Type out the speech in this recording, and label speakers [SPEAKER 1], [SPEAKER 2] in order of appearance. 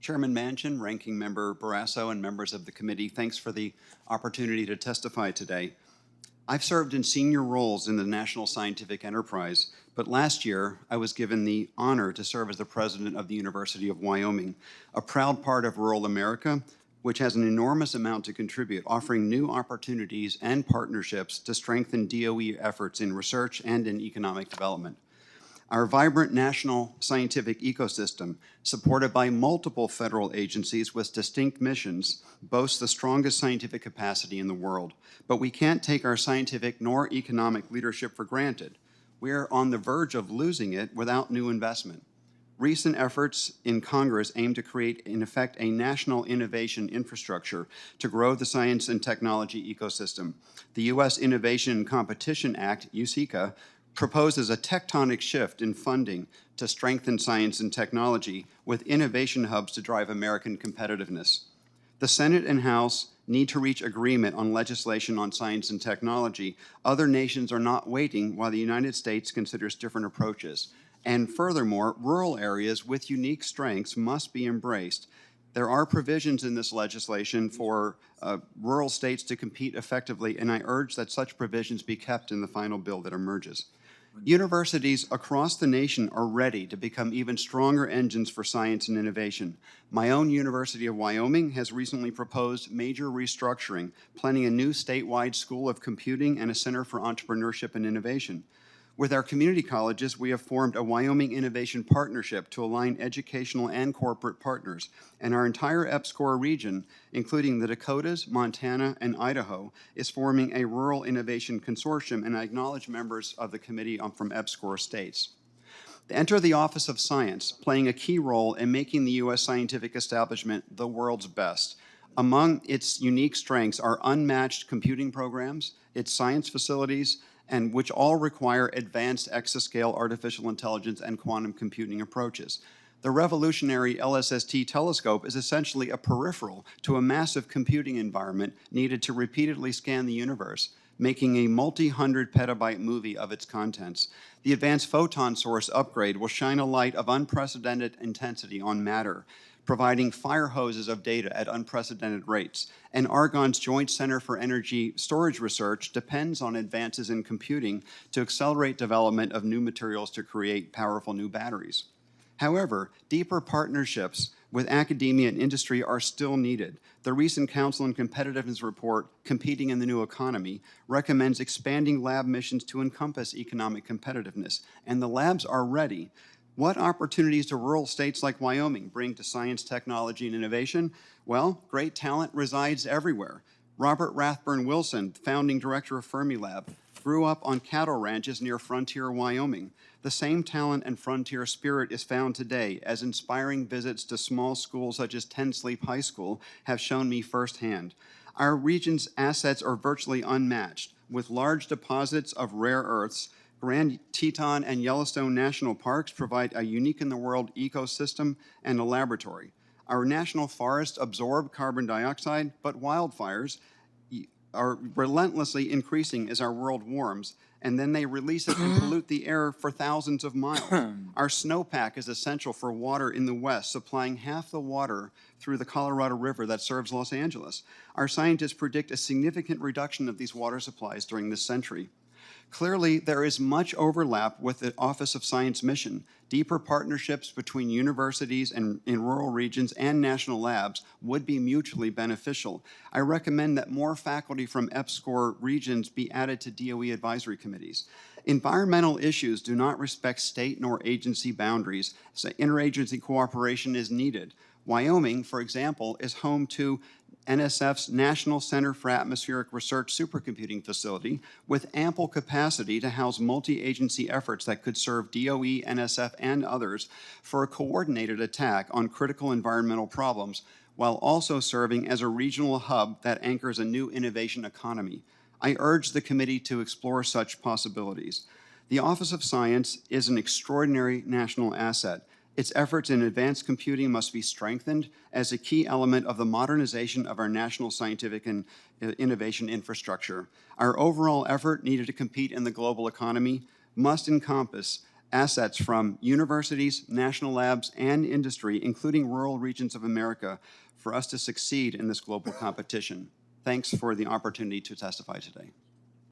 [SPEAKER 1] Chairman Manchin, Ranking Member Barrasso, and members of the committee, thanks for the opportunity to testify today. I've served in senior roles in the national scientific enterprise, but last year I was given the honor to serve as the president of the University of Wyoming, a proud part of rural America, which has an enormous amount to contribute, offering new opportunities and partnerships to strengthen DOE efforts in research and in economic development. Our vibrant national scientific ecosystem, supported by multiple federal agencies with distinct missions, boasts the strongest scientific capacity in the world. But we can't take our scientific nor economic leadership for granted. We are on the verge of losing it without new investment. Recent efforts in Congress aim to create, in effect, a national innovation infrastructure to grow the science and technology ecosystem. The U.S. Innovation and Competition Act, USICA, proposes a tectonic shift in funding to strengthen science and technology with innovation hubs to drive American competitiveness. The Senate and House need to reach agreement on legislation on science and technology. Other nations are not waiting while the United States considers different approaches. And furthermore, rural areas with unique strengths must be embraced. There are provisions in this legislation for rural states to compete effectively, and I urge that such provisions be kept in the final bill that emerges. Universities across the nation are ready to become even stronger engines for science and innovation. My own University of Wyoming has recently proposed major restructuring, planning a new statewide school of computing and a center for entrepreneurship and innovation. With our community colleges, we have formed a Wyoming Innovation Partnership to align educational and corporate partners. And our entire EPSCoR region, including the Dakotas, Montana, and Idaho, is forming a Rural Innovation Consortium, and I acknowledge members of the committee from EPSCoR states. Enter the Office of Science, playing a key role in making the U.S. scientific establishment the world's best. Among its unique strengths are unmatched computing programs, its science facilities, and which all require advanced exascale artificial intelligence and quantum computing approaches. The revolutionary LSST telescope is essentially a peripheral to a massive computing environment needed to repeatedly scan the universe, making a multi-hundred petabyte movie of its contents. The Advanced Photon Source upgrade will shine a light of unprecedented intensity on matter, providing fire hoses of data at unprecedented rates. And Argonne's Joint Center for Energy Storage Research depends on advances in computing to accelerate development of new materials to create powerful new batteries. However, deeper partnerships with academia and industry are still needed. The recent Council on Competitiveness report, Competing in the New Economy, recommends expanding lab missions to encompass economic competitiveness, and the labs are ready. What opportunities do rural states like Wyoming bring to science, technology, and innovation? Well, great talent resides everywhere. Robert Rathburn Wilson, founding director of Fermilab, grew up on cattle ranches near Frontier, Wyoming. The same talent and frontier spirit is found today, as inspiring visits to small schools such as Ten Sleep High School have shown me firsthand. Our region's assets are virtually unmatched, with large deposits of rare earths. Grand Teton and Yellowstone National Parks provide a unique-in-the-world ecosystem and a laboratory. Our national forests absorb carbon dioxide, but wildfires are relentlessly increasing as our world warms, and then they release it and pollute the air for thousands of miles. Our snowpack is essential for water in the West, supplying half the water through the Colorado River that serves Los Angeles. Our scientists predict a significant reduction of these water supplies during this century. Clearly, there is much overlap with the Office of Science mission. Deeper partnerships between universities and in rural regions and national labs would be mutually beneficial. I recommend that more faculty from EPSCoR regions be added to DOE advisory committees. Environmental issues do not respect state nor agency boundaries, so interagency cooperation is needed. Wyoming, for example, is home to NSF's National Center for Atmospheric Research supercomputing facility with ample capacity to house multi-agency efforts that could serve DOE, NSF, and others for a coordinated attack on critical environmental problems, while also serving as a regional hub that anchors a new innovation economy. I urge the committee to explore such possibilities. The Office of Science is an extraordinary national asset. Its efforts in advanced computing must be strengthened as a key element of the modernization of our national scientific and innovation infrastructure. Our overall effort needed to compete in the global economy must encompass assets from universities, national labs, and industry, including rural regions of America, for us to succeed in this global competition. Thanks for the opportunity to testify today.